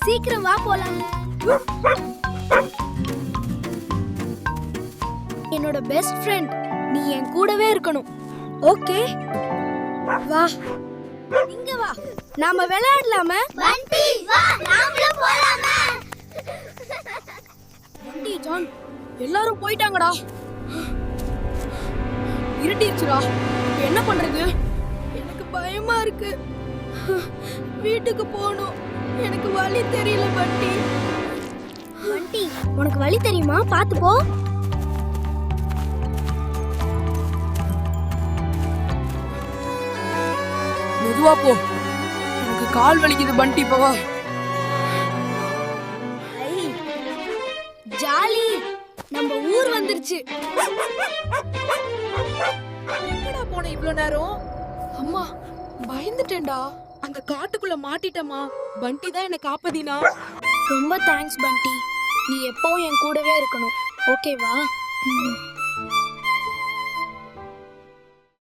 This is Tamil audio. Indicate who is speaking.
Speaker 1: சீக்கிரம் வா போலாம். என்னோட பெஸ்ட் ஃப்ரெண்ட், நீ என் கூடவே இருக்கணும். ஓகே வா, இங்க வா, நாம விளையாடலாமா?
Speaker 2: பண்டி வா நாமளும் போலாமா?
Speaker 1: பண்டி ஜான் எல்லாரும் போயிட்டாங்கடா. இருட்டிடுச்சுடா, என்ன பண்றது? எனக்கு பயமா இருக்கு. வீட்டுக்கு போகணும். எனக்கு வழி தெரியல பண்டி. பண்டி, உனக்கு வழி தெரியுமா? பாத்து போ.
Speaker 3: மெதுவா போ, எனக்கு கால் வலிக்குது பண்டி. போவா
Speaker 1: ஜாலி, நம்ம ஊர் வந்துருச்சு.
Speaker 3: எங்கடா போன இவ்ளோ நேரம்? அம்மா, பயந்துட்டேன்டா. அந்த காட்டுக்குள்ள மாட்டிட்டமா. பண்டி தான் என்ன காப்பாத்தினா.
Speaker 1: ரொம்ப தேங்க்ஸ் பண்டி, நீ எப்பவும் என் கூடவே இருக்கணும். ஓகேவா?